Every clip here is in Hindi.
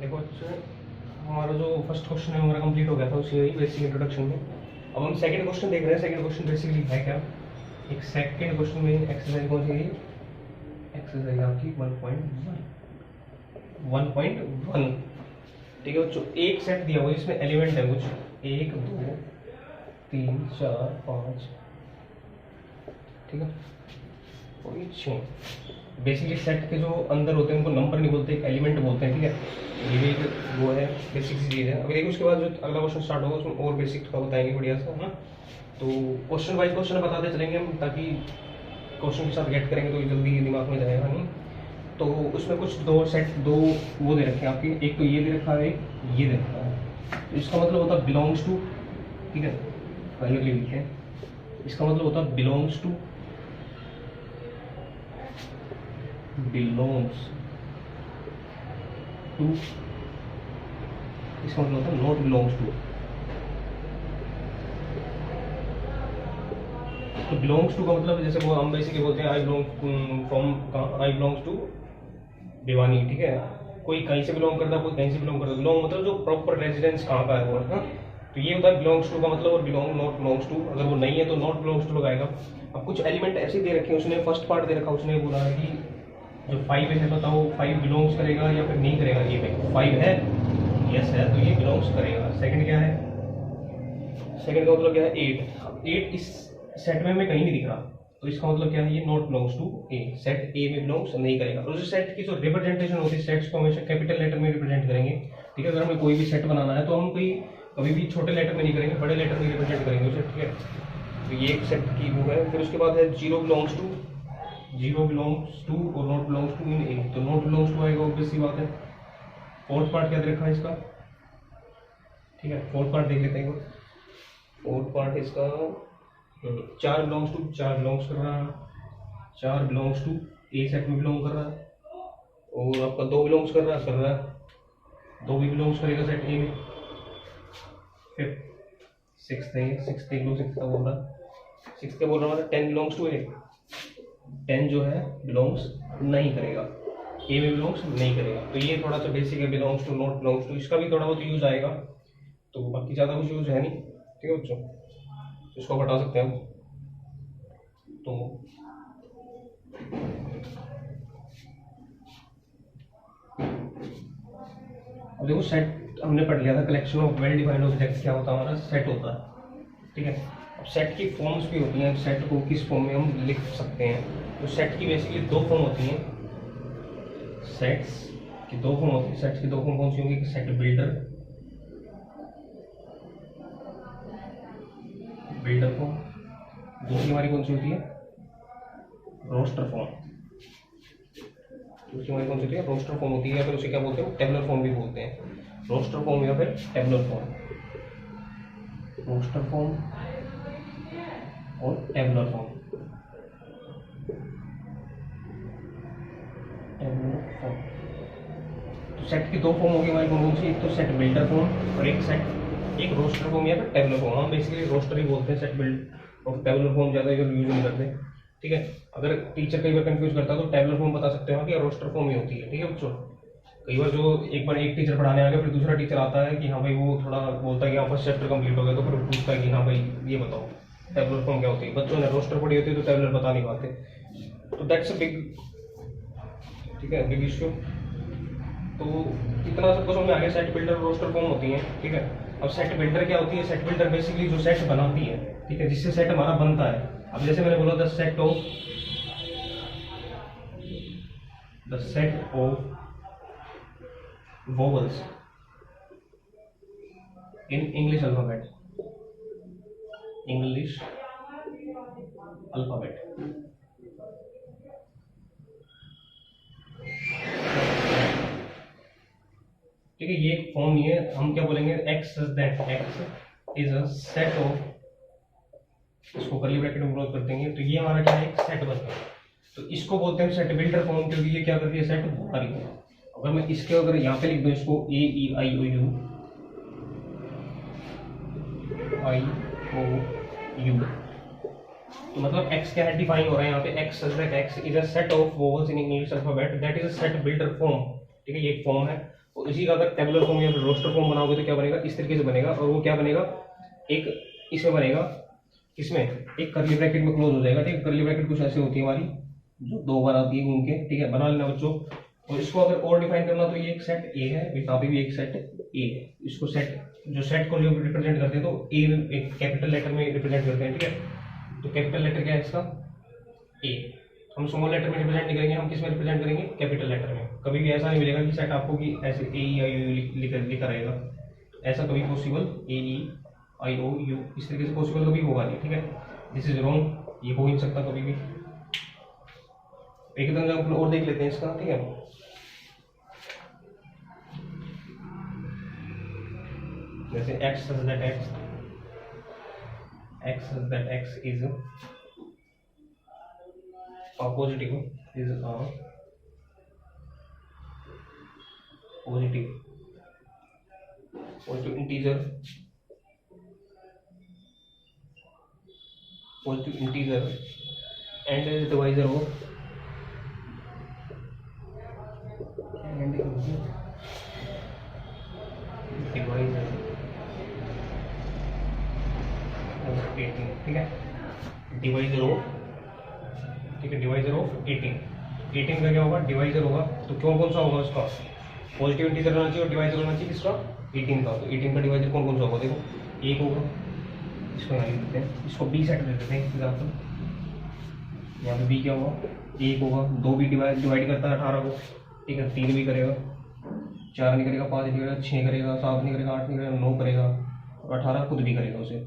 देखो अच्छा, हमारा जो फर्स्ट क्वेश्चन है हमारा कंप्लीट हो गया था उसी बेसिक इंट्रोडक्शन में। अब हम सेकंड क्वेश्चन देख रहे हैं। सेकंड क्वेश्चन बेसिकली है क्या, एक सेकंड क्वेश्चन में एक्सरसाइज कौन सी है, एक्सरसाइज आपकी 1.1 ठीक है बच्चों। एक सेट दिया हुआ है जिसमें एलिमेंट है कुछ 1 2 3 4 5 ठीक है और ये 6। बेसिकली सेट के जो अंदर होते हैं उनको नंबर नहीं बोलते, एक एलिमेंट बोलते हैं। ठीक है, ये भी एक वो है बेसिक सी चीज़ है। अभी देखिए उसके बाद जो अगला क्वेश्चन स्टार्ट होगा उसमें और बेसिक थोड़ा बताएंगे बढ़िया सा ना। तो क्वेश्चन वाइज क्वेश्चन बताते चलेंगे हम, ताकि क्वेश्चन के साथ गेट करेंगे तो जल्दी दिमाग में जाएगा नहीं। तो उसमें कुछ दो वो दे रखे हैं आपके, एक तो ये दे रखा है, एक ये दे रखा है। तो इसका मतलब होता है बिलोंग्स टू, ठीक है फाइनली लिखते हैं। इसका मतलब होता है बिलोंग्स टू, बिलोंग्स टू, इसका मतलब होता है नॉट बिलोंग्स टू। तो बिलोंग्स टू का मतलब जैसे वो हम बेसिकली बोलते हैं I belong from, I belongs to Bhiwani. ठीक है, कोई कहीं से बिलोंग करता है, कोई कहीं से बिलोंग करता है। बिलोंग मतलब जो प्रॉपर रेजिडेंस कहाँ का है वो है। तो ये होता है बिलोंग्स टू का मतलब, और बिलोंग नॉट बिलोंग्स टू अगर वो नहीं है तो नॉट बिलोंग्स टू लगाएगा। अब कुछ एलिमेंट ऐसे दे रखे हैं, उसने फर्स्ट पार्ट दे रखा, उसने बोला है कि जो 5 है बताओ 5 बिलोंग्स करेगा या फिर नहीं करेगा। ये 5 है, यस है तो ये बिलोंग्स करेगा। सेकंड क्या है, सेकंड का मतलब क्या है 8 इस सेट में हमें कहीं नहीं दिख रहा, तो इसका मतलब क्या है ये not belongs to A, set A में बिलोंग्स नहीं करेगा। और उस सेट की जो रिप्रेजेंटेशन होती है, सेट्स को हमेशा कैपिटल लेटर में रिप्रेजेंट करेंगे। ठीक है, अगर हमें कोई भी सेट बनाना है तो हम कोई कभी भी छोटे लेटर में नहीं करेंगे, बड़े लेटर में रिप्रेजेंट करेंगे उसे। ठीक है, तो ये एक सेट की वो है। फिर उसके बाद है 0 बिलोंग्स टू, 0 बिलोंग्स टू और नॉट बिलोंग्स टू इन ए, तो नॉट बिलोंग्स टू आएगा, ऑब्वियस सी बात है। फोर्थ पार्ट क्या दे रखा है इसका, ठीक है फोर्थ पार्ट देख लेते हैं। फोर्थ पार्ट इसका 4 बिलोंग्स टू, 4 बिलोंग्स कर रहा है, 4 बिलोंग्स टू ए सेट में बिलोंग कर रहा है। और आपका 2 बिलोंग्स कर रहा है, 2 भी बिलोंग्स करेगा सेट ए में। फिर 6 देख लो, 6 का बोल रहा है, 6 का बोल रहा है 10 बिलोंग्स टू ए, 10 जो है बिलोंग्स नहीं करेगा, ए में बिलोंग्स नहीं करेगा। तो ये थोड़ा सा बेसिक है, belongs to not belongs to, इसका भी थोड़ा बहुत यूज आएगा, तो बाकी ज़्यादा कुछ यूज है नहीं। ठीक है बच्चों, तो इसको हटा सकते हैं हम। तो अब देखो सेट हमने पढ़ लिया था, collection of well defined objects क्या होता है हमारा, सेट होता है। ठीक है, अब सेट की फॉर्म्स भी होती हैं, सेट को किस फॉर्म में हम लिख सकते हैं। तो सेट की बेसिकली 2 फॉर्म होती हैं, सेट्स की 2 फॉर्म होती है। सेट्स की 2 फॉर्म कौन सी होंगी, सेट बिल्डर, बिल्डर फॉर्म, दूसरी हमारी कौन सी होती है, रोस्टर फॉर्म। दूसरी हमारी कौन सी होती है, रोस्टर फॉर्म होती है, या फिर उसे क्या बोलते हैं, टेबुलर फॉर्म भी बोलते हैं। रोस्टर फॉर्म या फिर टेबुलर फॉर्म, रोस्टर फॉर्म और टेबुलर फॉर्म। टेबुलर फॉर्म तो सेट की 2 फॉर्म होगी हमारी कौन सी, एक तो सेट बिल्डर फॉर्म और एक रोस्टर फॉर्म या फिर टेबुलर फॉर्म। हम बेसिकली रोस्टर ही बोलते हैं, सेट बिल्ड और टेबुलर फॉर्म ज़्यादा यूज नहीं करते। ठीक है, अगर टीचर कई बार कंफ्यूज करता है तो टेबुलर फॉर्म बता सकते हो कि रोस्टर फॉर्म ही होती है। ठीक है बच्चों, कई बार जो एक बार एक टीचर पढ़ाने आ गया, फिर दूसरा टीचर आता है कि हाँ भाई वो थोड़ा बोलता है कि हाँ फर्स्ट चैप्टर कंप्लीट हो गया, तो फिर पूछता है कि हाँ भाई ये बताओ टेबुलर फॉर्म क्या होती है। बच्चों ने रोस्टर पढ़ी होती है तो टेबुलर बता नहीं पाते, तो दैट्स अ बिग, ठीक है बिग इश्यू। तो इतना सबको समझ में आ गया, सेट बिल्डर रोस्टर फॉर्म होती है। ठीक है, अब सेट बिल्डर क्या होती है, सेट बिल्डर बेसिकली जो सेट बनाती है, ठीक है जिससे सेट हमारा बनता है। अब जैसे मैंने बोला the set of vowels in English alphabet, ठीक है ये एक फॉर्म ही है। हम क्या बोलेंगे, x is a set of, इसको करली ब्रैकेट में क्लोज कर देंगे, तो ये हमारा क्या है, एक सेट बनता है। तो इसको बोलते हैं सेट बिल्डर फॉर्म, क्योंकि ये क्या करती है, सेट बना रही है। अगर मैं इसके अगर यहाँ पे लिख दूँ इसको ए ई आई ओ यू, तो मतलब x क्या है, डिफाइन हो रहा है यहाँ पे, x is a set of vowels in English alphabet that is a set builder form. ठीक है, ये एक फॉर्म है। और इसी का अगर टेबुलर फॉर्म या फिर रोस्टर फॉर्म बनाओगे तो क्या बनेगा, इस तरीके से बनेगा। और वो क्या बनेगा, एक इसमें बनेगा, इसमें एक कर्ली ब्रैकेट में क्लोज हो जाएगा, ठीक है। कर्ली ब्रैकेट कुछ ऐसे होती है हमारी, जो 2 बार आती है घूम के, ठीक है, बना लेना बच्चों। और इसको अगर और डिफाइन करना तो ये एक सेट ए है, यहाँ पे भी एक सेट ए है। इसको सेट, जो सेट को रिप्रेजेंट करते हैं तो ए एक कैपिटल लेटर में रिप्रेजेंट करते हैं, ठीक है। तो कैपिटल लेटर क्या है इसका, ए। हम स्मॉल लेटर में रिप्रेजेंट नहीं करेंगे, हम किस में रिप्रेजेंट करेंगे, कैपिटल लेटर में। कभी भी ऐसा नहीं मिलेगा कि सेट आपको कि ऐसे ए ई आई ओ लिखा रहेगा, ऐसा कभी possible, A E I O you इस तरीके से पॉसिबल कभी होगा नहीं, ठीक है। दिस इज रॉन्ग, ये हो ही नहीं सकता कभी भी। एक एग्जाम्पल और देख लेते हैं इसका, ठीक है। जैसे x such that x such that x is a positive integer, positive integer and is divisor of divisor of 18, ठीक है। डिवाइजर ऑफ, ठीक है, डिवाइजर ऑफ 18। 18 का क्या होगा, डिवाइजर होगा। तो कौन कौन सा होगा उसका, पॉजिटिव इंटीजर होना चाहिए और डिवाइजर होना चाहिए किसका, 18 का। तो 18 का डिवाइजर कौन कौन सा होगा, देखो एक होगा, इसको यहाँ लिख देते हैं, इसको बी सेट दे देते हैं एग्जाम्पल। यहाँ पे बी क्या होगा, एक होगा। 2 भी डिवाइड करता है 18 को, ठीक है। 3 भी करेगा, 4 नहीं करेगा, 5 नहीं करेगा, 6 करेगा, 7 नहीं करेगा, 8 नहीं करेगा, 9 करेगा और 18 खुद भी करेगा उसे।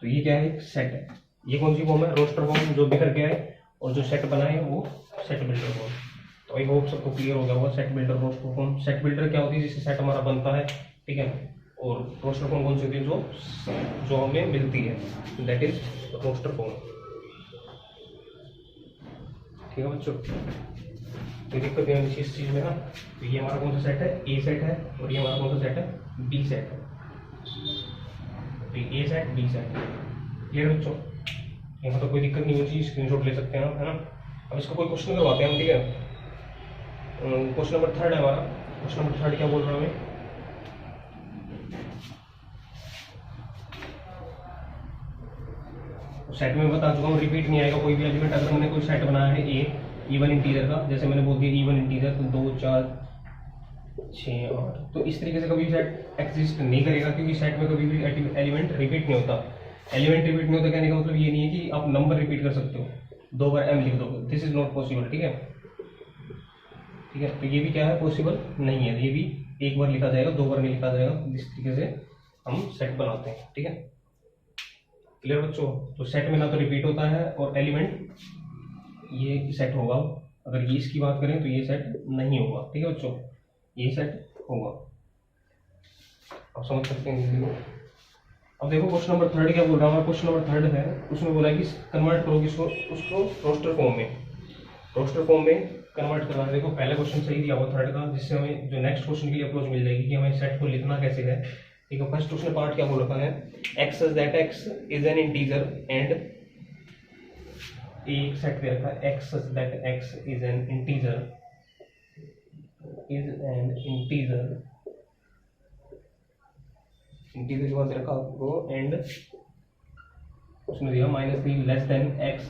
तो ये क्या है, एक सेट है। ये कौन सी फॉर्म है, रोस्टर फॉर्म, जो बिखर गया है। और जो सेट बना है वो सेट बिल्डर फॉर्म। तो आई होप सबको क्लियर हो गया होगा, set builder, roster form. Set builder क्या होती है, जिससे सेट हमारा बनता है, ठीक है। और रोस्टर फॉर्म कौन सी होती है, जो हमें मिलती है, दैट इज रोस्टर फॉर्म, ठीक है बच्चों। तो दिक्कत है इस चीज में ना। तो ये हमारा कौन सा सेट है, ए सेट है। और ये हमारा कौन सा सेट है, बी सेट है। तो ए सेट, बी सेट, क्लियर बच्चों। यहाँ तो कोई दिक्कत नहीं होती, स्क्रीनशॉट ले सकते हैं आप, है ना। अब इसका कोई क्वेश्चन करवाते हैं हम, ठीक है। क्वेश्चन नंबर 3 है हमारा। क्वेश्चन नंबर 3 क्या बोल रहा हूँ, सेट में बता चुका हूँ, रिपीट नहीं आएगा कोई भी एलिमेंट। अगर हमने कोई सेट बनाया है ए इवन इंटीजर का, जैसे मैंने बोल दिया इवन इंटीजर, तो 2 4 6 8, तो इस तरीके से कभी सेट एग्जिस्ट नहीं करेगा, क्योंकि सेट में कभी भी एलिमेंट रिपीट नहीं होता। एलिमेंट रिपीट नहीं होता कहने का मतलब ये नहीं है कि आप नंबर रिपीट कर सकते हो, 2 बार m लिख दोगे, दिस इज नॉट पॉसिबल, ठीक है। ठीक है, तो ये भी क्या है, पॉसिबल नहीं है। ये भी 1 बार लिखा जाएगा, 2 बार नहीं लिखा जाएगा। इस तरीके से हम सेट बनाते हैं, ठीक है। क्लियर बच्चों। तो सेट में ना तो रिपीट होता है और एलिमेंट ये सेट होगा। अगर ये इसकी बात करें तो ये सेट नहीं होगा, ठीक है बच्चों, ये सेट होगा। आप समझ सकते हैं। अब देखो क्वेश्चन नंबर 3 क्या बोल रहा हूँ। क्वेश्चन नंबर 3 है, उसमें बोला है कि कन्वर्ट करो किसको, उसको रोस्टर फॉर्म में। रोस्टर फॉर्म में कन्वर्ट करना है। देखो पहला क्वेश्चन सही दिया हुआ 3 का, जिससे हमें जो नेक्स्ट क्वेश्चन के लिए अप्रोच मिल जाएगी कि हमें सेट को लिखना कैसे है। ठीक है, फर्स्ट उसने पार्ट क्या बोल रखा है, x that x is an integer and एक सेट दे रखा है, x that x is an integer integer के बाद रखा आपको एंड उसने दिया -3 less than x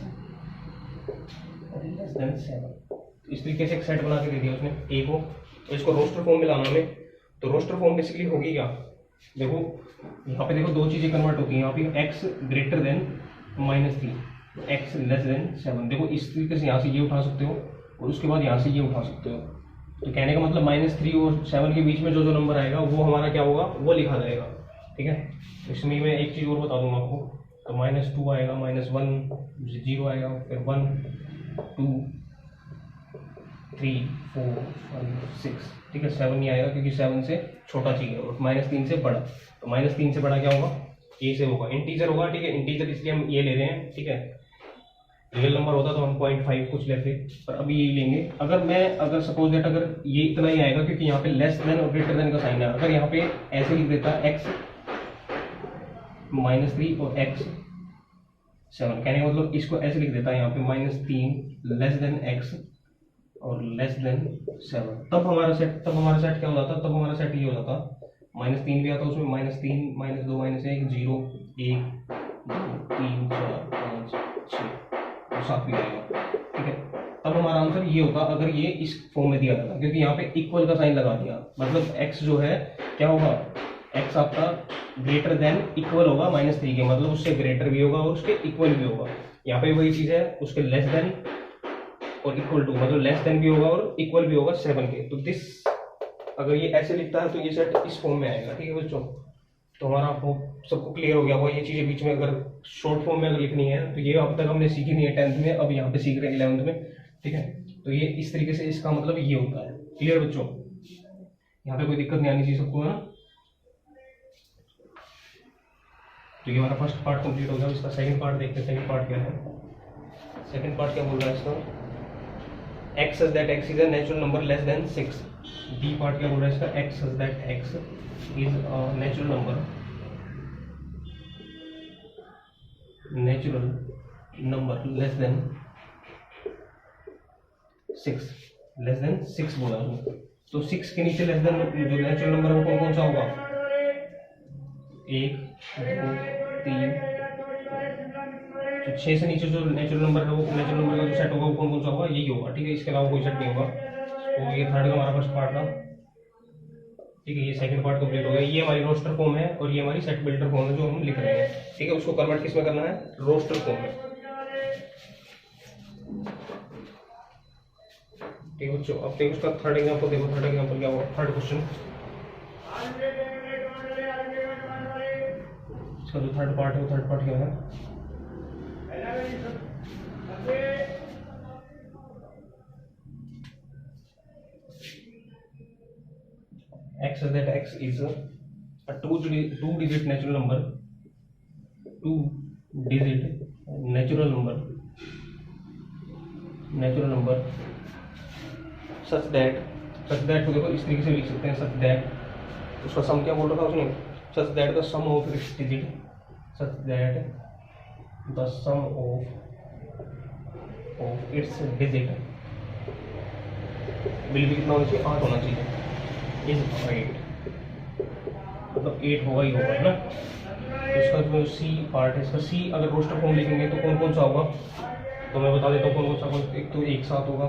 less than 7। इस तरीके से एक सेट बना के दे दिया उसने ए को। तो इसको रोस्टर फॉर्म में लाना हमें। तो रोस्टर फॉर्म बेसिकली होगी क्या, देखो यहाँ पे देखो 2 चीजें कन्वर्ट होती हैं। यहाँ पे x greater than -3 x less than 7। देखो इस तरीके से यहाँ से ये उठा सकते हो और उसके बाद यहाँ से ये उठा सकते हो। तो कहने का मतलब -3 और 7 के बीच में जो जो नंबर आएगा वो हमारा क्या होगा, वो लिखा जाएगा, ठीक है। इसमें मैं एक चीज़ और बता दूंगा आपको। तो -2 आएगा, -1 0 आएगा, फिर 1 2 3 4 5 6, ठीक है। 7 नहीं आएगा क्योंकि 7 से छोटा चाहिए और -3 से बड़ा। तो -3 से बड़ा क्या होगा, ए से होगा, इंटीजर होगा, ठीक है। इंटीजर इसलिए हम ये ले रहे हैं, ठीक है। रियल नंबर होता तो हम 0.5 कुछ लेते, पर अभी यही लेंगे। अगर सपोज दैट अगर ये इतना ही आएगा क्योंकि यहाँ पे लेस देन और ग्रेटर देन का साइन है। अगर यहाँ पे ऐसे लिख देता x -3 और x 7, कहने का मतलब इसको ऐसे लिख देता है यहाँ पे -3 लेस देन x और लेस देन 7, तब हमारा सेट क्या हो जाता, तब हमारा सेट ये हो जाता, -3 भी आता उसमें, -3 -2 -1 0 1 2 3 4 5 6 और 7 भी आएगा, ठीक है। तब हमारा आंसर ये होगा अगर ये इस फॉर्म में दिया था, क्योंकि यहाँ पे इक्वल का साइन लगा दिया, मतलब x जो है क्या होगा, x आपका ग्रेटर देन इक्वल होगा -3 के, मतलब उससे ग्रेटर भी होगा और उसके इक्वल भी होगा। यहाँ पे वही चीज है, उसके लेस देन और इक्वल टू, मतलब लेस देन भी होगा और इक्वल भी होगा 7 के। तो दिस अगर ये ऐसे लिखता है तो ये सेट इस फॉर्म में आएगा, ठीक है बच्चों। तो हमारा आपको सबको क्लियर हो गया होगा ये चीजें, बीच में अगर शॉर्ट फॉर्म में अगर लिखनी है तो ये अब तक हमने सीखी नहीं है 10th में, अब यहाँ पे सीख रहे हैं 11th में, ठीक है। तो ये इस तरीके से इसका मतलब ये होता है, क्लियर बच्चों, यहाँ पे कोई दिक्कत नहीं आनी चाहिए सबको, है ना। तो ये हमारा फर्स्ट पार्ट कंप्लीट हो गया। इसका सेकंड पार्ट देखते हैं, सेकंड पार्ट क्या है। सेकंड पार्ट क्या बोल रहा है इसका, x such that x is a natural number less than 6। b part क्या बोल रहा है इसका, x such that x is a natural number less than 6, less than 6 बोला हमने। तो 6 के नीचे लेस देन जो नेचुरल नंबर है वो कौन कौन सा होगा, 1 2 3, तो 6 से नीचे जो नेचुरल नंबर है वो नेचुरल नंबर का जो सेट होगा वो कौन कौन सा होगा, यही होगा, ठीक है। इसके अलावा कोई सेट नहीं होगा। तो ये थर्ड का हमारा फर्स्ट पार्ट था, ठीक है। ये सेकंड पार्ट कंप्लीट हो गया। ये हमारी रोस्टर फॉर्म है और ये हमारी सेट बिल्डर फॉर्म है जो हम लिख रहे हैं, ठीक है। उसको कन्वर्ट किस में करना है, रोस्टर फॉर्म में, ठीक है बच्चों। अब देखो उसका थर्ड एग्जांपल, देखो थर्ड एग्जांपल क्या होगा, थर्ड क्वेश्चन। इसका जो थर्ड पार्ट है वो थर्ड पार्ट क्या है, x such that x is a two-digit natural number, two-digit natural number such that को देखो इस तरीके से लिख सकते हैं, such that उसका सम क्या बोल रहा था उसने, such that the sum of its digit, such that the sum of its digit will be कितना होना चाहिए, 8 होना चाहिए, इज 8, मतलब 8 होगा ही होगा, है ना। तो इसका जो सी पार्ट है, इसका सी अगर रोस्टर फॉर्म लिखेंगे तो कौन कौन सा होगा, तो मैं बता देता हूँ कौन कौन सा। एक तो 1 7 होगा,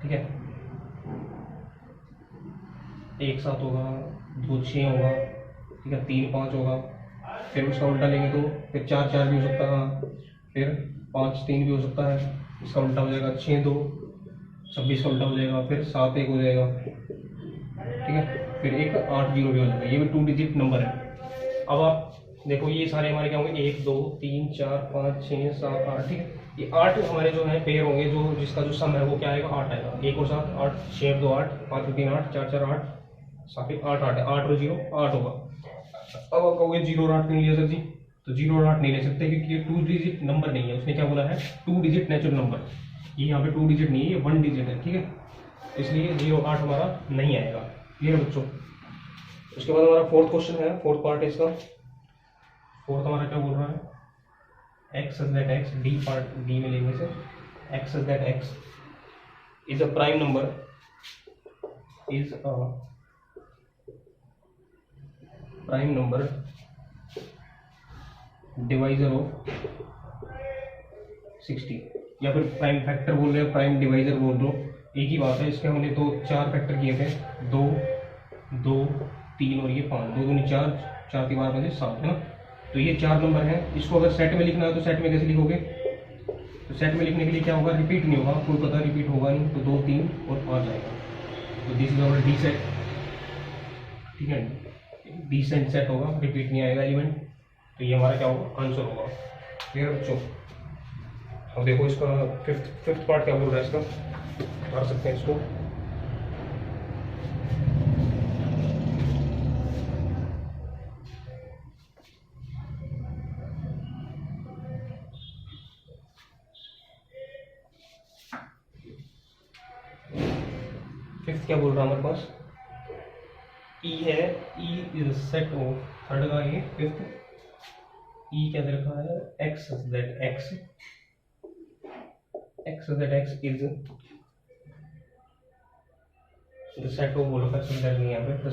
ठीक है, 1 7 होगा, 2 6 होगा, ठीक है, 3 5 होगा, फिर उसका उल्टा लेंगे तो फिर 4 4 भी हो सकता है, फिर 5 3 भी हो सकता है, इसका उल्टा हो जाएगा 6 2 26 का उल्टा हो जाएगा, फिर 7 1 हो जाएगा, ठीक है, फिर एक 8 0 भी हो जाएगा। ये भी 2 डिजिट नंबर है। अब आप देखो ये सारे हमारे क्या होंगे, 1 2 3 4 5 6 7 8, ठीक है। ये 8 हमारे जो है पेयर होंगे, जो जिसका जो सम है वो क्या आएगा, 8 आएगा। 1 और 7 8, 6 और 2 8, 5 और 3 8, 4 4 8, 7 8 8 है, 8 और 0 8 होगा। अब आप कहोगे 0 और 8 नहीं लिया सर जी, तो 0 और 8 नहीं ले सकते क्योंकि ये 2 डिजिट नंबर नहीं है। उसने क्या बोला है, 2 डिजिट नेचुरल नंबर, ये यहाँ पे 2 डिजिट नहीं है, ये 1 डिजिट है, ठीक है। इसलिए 0 8 हमारा नहीं आएगा, क्लियर है बच्चों। उसके बाद हमारा फोर्थ क्वेश्चन है, फोर्थ पार्ट है इसका। फोर्थ हमारा क्या बोल रहा है, x such that x, D part D में लेंगे से, x such that x is a prime number, is a prime number divisor of 60, या फिर प्राइम फैक्टर बोल रहे हो, प्राइम डिवाइजर बोल दो, एक ही बात है। इसके हमने तो 4 फैक्टर किए थे, 2 2 3 और ये 5, 2 दूनी 4, 4 की बार बजे 7, है ना। तो ये 4 नंबर है। इसको अगर सेट में लिखना है तो सेट में कैसे लिखोगे, तो सेट में लिखने के लिए क्या होगा, रिपीट नहीं होगा, कोई पता रिपीट होगा नहीं, तो 2 3 और 5 आएगा। तो this is our D set, ठीक है, डी सेट होगा, रिपीट नहीं आएगा एलिमेंट। तो ये हमारा क्या होगा, आंसर होगा, क्लियर बच्चों। अब देखो इसका फिफ्थ पार्ट क्या बोल रहा है इसका, कर सकते हैं इसको। फिफ्थ क्या बोल रहा है हमारे पास, ई है, E is set of, third का ये फिफ्थ, ई क्या दे रखा है, x that x, x that x is the set of बोलो का सिमिलर नहीं यहाँ पे, the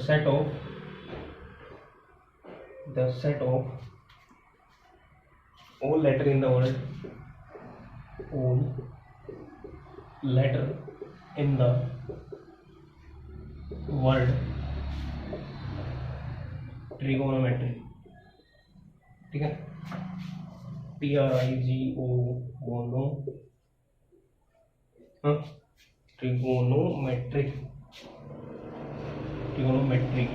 set of all letter in the world, all letter in the world trigonometry, ठीक है, TRIGO गोनो, हाँ, ट्रिगोनोमेट्रिक, ट्रिगोनोमेट्रिक,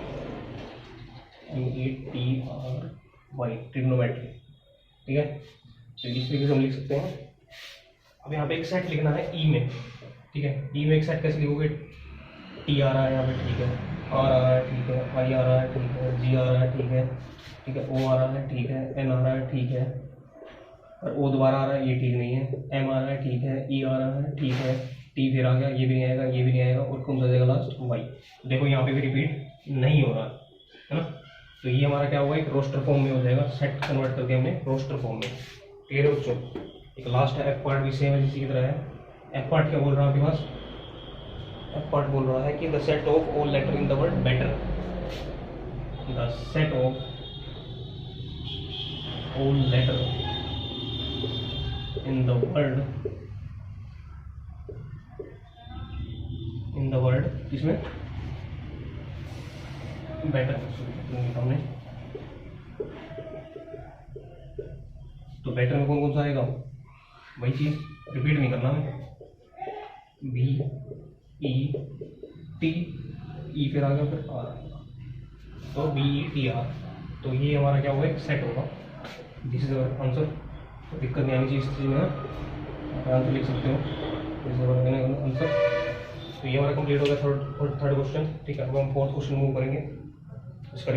TRY, ट्रिगोनोमेट्रिक, ठीक है। तो इस तरीके से हम लिख सकते हैं। अब यहाँ पे एक सेट लिखना है ई में, ठीक है। ई में एक सेट कैसे लिखोगे, टी आ रहा है यहाँ पे, ठीक है, आर आ रहा है, ठीक है, आई आ रहा है, ठीक है, जी आ रहा है, ठीक है, ठीक है, ओ आ रहा है, ठीक है, एन आ रहा है, ठीक है, और ओ दोबारा आ रहा है, ये ठीक नहीं है, एम आ रहा है, ठीक है, ई आ रहा है, ठीक है, टी फिर आ गया, ये भी नहीं आएगा, ये भी नहीं आएगा, और कौन सा जाएगा लास्ट, वाई। देखो यहाँ पे भी रिपीट नहीं हो रहा है ना। तो ये हमारा क्या होगा, एक रोस्टर फॉर्म में हो जाएगा, सेट कन्वर्ट करके हमने रोस्टर फॉर्म में। क्लियर है बच्चों। एक लास्ट है एफ पार्ट भी सेम है इसी की तरह है। एफ पार्ट क्या बोल रहा है आपके पास, एफ पार्ट बोल रहा है कि the set of all letter in the word better, the set of all letter in the word इसमें बेटर हमने। तो बेटर में कौन कौन सा आएगा, वही चीज रिपीट नहीं करना है, बी ई टी, ई फिर आ गया, फिर आर आएगा, तो बी ई टी आर। तो ये हमारा क्या होगा, एक सेट होगा। This is our answer. तो दिक्कत नहीं आनी चाहिए इस चीज में, आंसर लिख सकते हो, दिस इज अवर आंसर। तो ये हमारा कंप्लीट हो गया थर्ड क्वेश्चन, ठीक है। अब हम फोर्थ क्वेश्चन मूव करेंगे, इसका